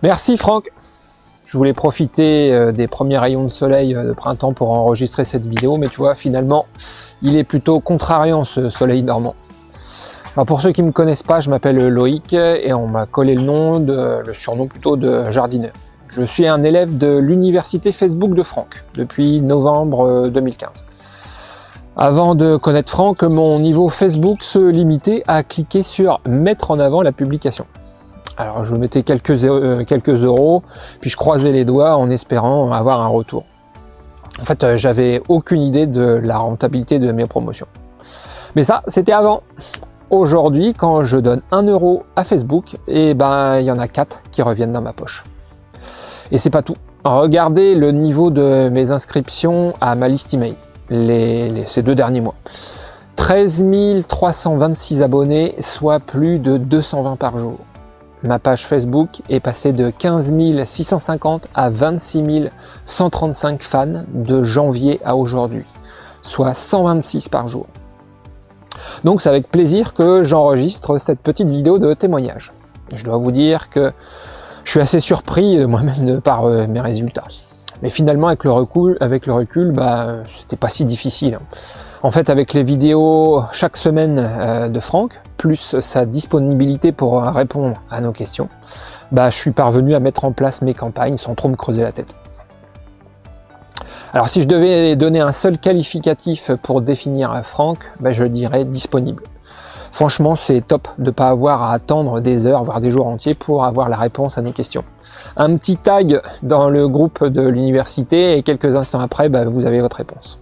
Merci Franck. Je voulais profiter des premiers rayons de soleil de printemps pour enregistrer cette vidéo, mais tu vois, finalement, il est plutôt contrariant ce soleil normand. Alors pour ceux qui ne me connaissent pas, je m'appelle Loïc et on m'a collé le surnom plutôt de jardineur. Je suis un élève de l'université Facebook de Franck depuis novembre 2015. Avant de connaître Franck, mon niveau Facebook se limitait à cliquer sur mettre en avant la publication. Alors je mettais quelques euros, puis je croisais les doigts en espérant avoir un retour. En fait, j'avais aucune idée de la rentabilité de mes promotions. Mais ça, c'était avant. Aujourd'hui, quand je donne 1 euro à Facebook, et ben il y en a 4 qui reviennent dans ma poche. Et c'est pas tout. Regardez le niveau de mes inscriptions à ma liste email ces 2 derniers mois. 13 326 abonnés, soit plus de 220 par jour. Ma page Facebook est passée de 15 650 à 26 135 fans de janvier à aujourd'hui, soit 126 par jour. Donc c'est avec plaisir que j'enregistre cette petite vidéo de témoignage. Je dois vous dire que je suis assez surpris moi-même par mes résultats. Mais finalement avec le recul, c'était pas si difficile. En fait, avec les vidéos chaque semaine de Franck, plus sa disponibilité pour répondre à nos questions, je suis parvenu à mettre en place mes campagnes sans trop me creuser la tête. Alors si je devais donner un seul qualificatif pour définir Franck, je dirais disponible. Franchement, c'est top de ne pas avoir à attendre des heures, voire des jours entiers pour avoir la réponse à nos questions. Un petit tag dans le groupe de l'université et quelques instants après, vous avez votre réponse.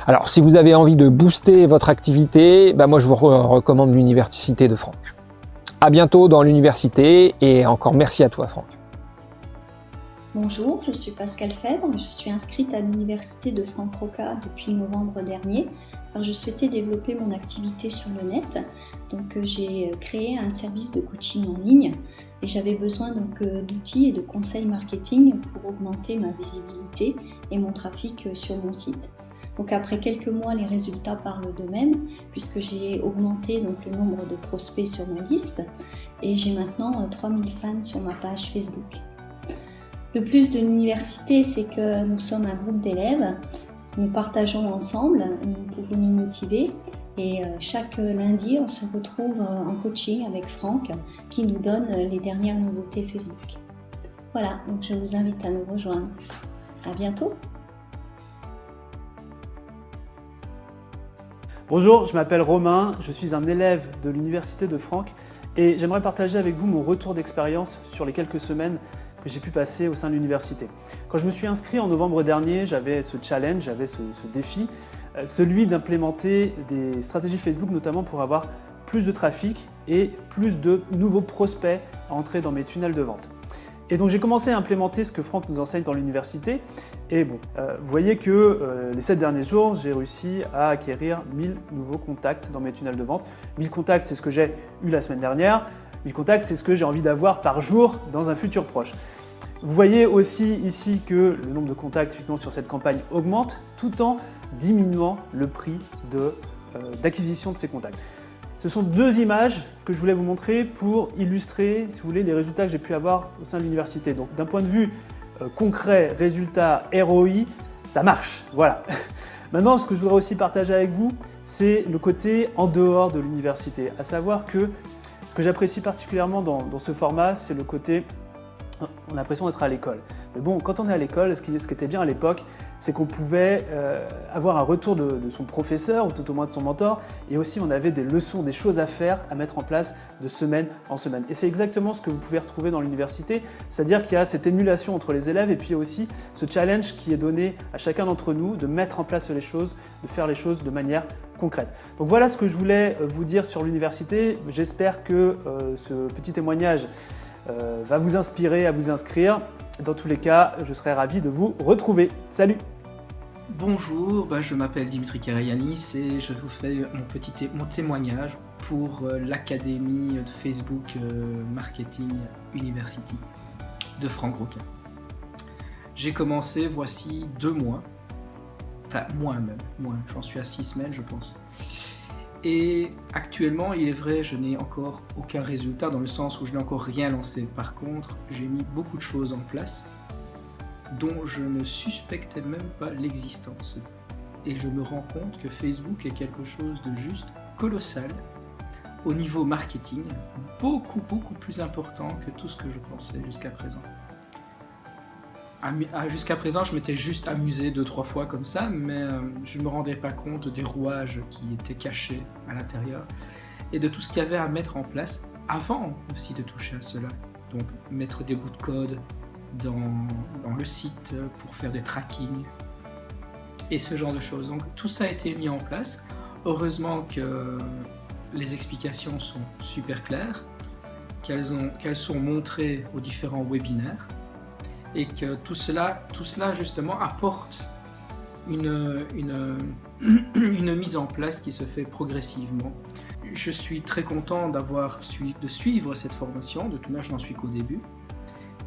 Alors, si vous avez envie de booster votre activité, moi je vous recommande l'université de Franck. À bientôt dans l'université et encore merci à toi Franck. Bonjour, je suis Pascal Fèvre, je suis inscrite à l'université de Franck Roca depuis novembre dernier. Alors, je souhaitais développer mon activité sur le net, donc j'ai créé un service de coaching en ligne et j'avais besoin d'outils et de conseils marketing pour augmenter ma visibilité et mon trafic sur mon site. Donc après quelques mois, les résultats parlent d'eux-mêmes puisque j'ai augmenté le nombre de prospects sur ma liste et j'ai maintenant 3000 fans sur ma page Facebook. Le plus de l'université, c'est que nous sommes un groupe d'élèves, nous partageons ensemble, nous pouvons nous motiver et chaque lundi, on se retrouve en coaching avec Franck qui nous donne les dernières nouveautés Facebook. Voilà, donc je vous invite à nous rejoindre. À bientôt! Bonjour, je m'appelle Romain, je suis un élève de l'université de Franck et j'aimerais partager avec vous mon retour d'expérience sur les quelques semaines que j'ai pu passer au sein de l'université. Quand je me suis inscrit en novembre dernier, j'avais ce challenge, j'avais ce défi, celui d'implémenter des stratégies Facebook notamment pour avoir plus de trafic et plus de nouveaux prospects à entrer dans mes tunnels de vente. Et donc j'ai commencé à implémenter ce que Franck nous enseigne dans l'université et vous voyez que les 7 derniers jours, j'ai réussi à acquérir 1000 nouveaux contacts dans mes tunnels de vente. 1000 contacts, c'est ce que j'ai eu la semaine dernière. 1000 contacts, c'est ce que j'ai envie d'avoir par jour dans un futur proche. Vous voyez aussi ici que le nombre de contacts effectivement, sur cette campagne augmente tout en diminuant le prix d'acquisition de ces contacts. Ce sont 2 images que je voulais vous montrer pour illustrer, si vous voulez, les résultats que j'ai pu avoir au sein de l'université. Donc d'un point de vue concret, résultat, ROI, ça marche, voilà. Maintenant, ce que je voudrais aussi partager avec vous, c'est le côté en dehors de l'université, à savoir que ce que j'apprécie particulièrement dans ce format, c'est le côté, on a l'impression d'être à l'école. Mais bon, quand on est à l'école, ce qui était bien à l'époque, c'est qu'on pouvait avoir un retour de son professeur ou tout au moins de son mentor et aussi on avait des leçons, des choses à faire, à mettre en place de semaine en semaine. Et c'est exactement ce que vous pouvez retrouver dans l'université, c'est-à-dire qu'il y a cette émulation entre les élèves et puis aussi ce challenge qui est donné à chacun d'entre nous de mettre en place les choses, de faire les choses de manière concrète. Donc voilà ce que je voulais vous dire sur l'université. J'espère que ce petit témoignage va vous inspirer à vous inscrire. Dans tous les cas, je serai ravi de vous retrouver. Salut! Bonjour, je m'appelle Dimitri Karayanis et je vous fais mon témoignage pour l'académie de Facebook Marketing University de Franck Roca. J'ai commencé voici 2 mois, enfin moins même, j'en suis à 6 semaines je pense. Et actuellement, il est vrai, je n'ai encore aucun résultat dans le sens où je n'ai encore rien lancé. Par contre, j'ai mis beaucoup de choses en place dont je ne suspectais même pas l'existence. Et je me rends compte que Facebook est quelque chose de juste colossal au niveau marketing, beaucoup plus important que tout ce que je pensais jusqu'à présent. Jusqu'à présent, je m'étais juste amusé 2-3 fois comme ça, mais je ne me rendais pas compte des rouages qui étaient cachés à l'intérieur et de tout ce qu'il y avait à mettre en place avant aussi de toucher à cela. Donc mettre des bouts de code dans le site pour faire des trackings et ce genre de choses. Donc tout ça a été mis en place. Heureusement que les explications sont super claires, qu'elles sont montrées aux différents webinaires. Et que tout cela justement apporte une mise en place qui se fait progressivement. Je suis très content de suivre cette formation, de tout cas je n'en suis qu'au début.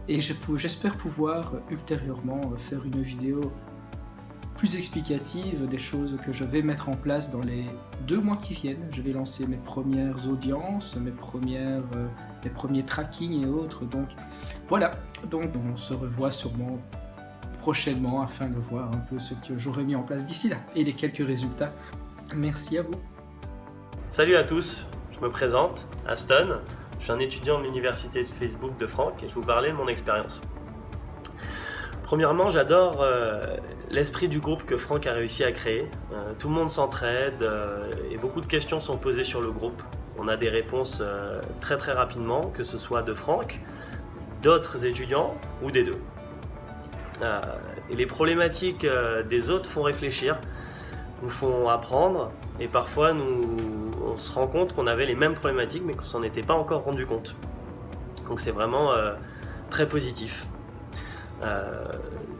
Et j'espère pouvoir ultérieurement faire une vidéo plus explicative des choses que je vais mettre en place dans les 2 mois qui viennent. Je vais lancer mes premières audiences, mes premiers trackings et autres. Donc voilà, donc on se revoit sûrement prochainement afin de voir un peu ce que j'aurai mis en place d'ici là et les quelques résultats. Merci à vous. Salut à tous, je me présente, Aston. Je suis un étudiant de l'université de Facebook de Franck et je vais vous parler de mon expérience. Premièrement, j'adore l'esprit du groupe que Franck a réussi à créer. Tout le monde s'entraide et beaucoup de questions sont posées sur le groupe. On a des réponses très rapidement, que ce soit de Franck, d'autres étudiants ou des deux. Et les problématiques des autres font réfléchir, nous font apprendre et parfois on se rend compte qu'on avait les mêmes problématiques mais qu'on s'en était pas encore rendu compte. Donc c'est vraiment très positif.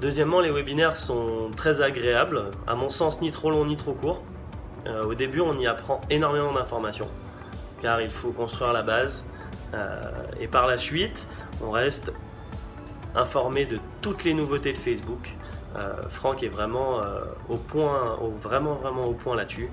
Deuxièmement, les webinaires sont très agréables, à mon sens ni trop longs ni trop courts. Au début on y apprend énormément d'informations car il faut construire la base et par la suite on reste informé de toutes les nouveautés de Facebook. Franck est vraiment vraiment au point là-dessus.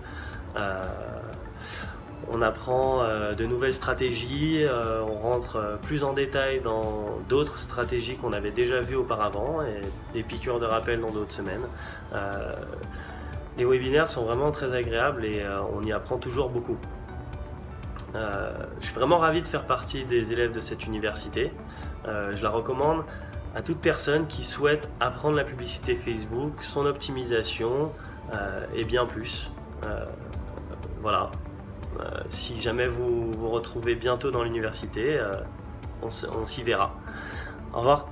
On apprend de nouvelles stratégies, on rentre plus en détail dans d'autres stratégies qu'on avait déjà vues auparavant et des piqûres de rappel dans d'autres semaines. Les webinaires sont vraiment très agréables et on y apprend toujours beaucoup. Je suis vraiment ravi de faire partie des élèves de cette université. Je la recommande à toute personne qui souhaite apprendre la publicité Facebook, son optimisation et bien plus. Voilà. Si jamais vous vous retrouvez bientôt dans l'université, on s'y verra. Au revoir.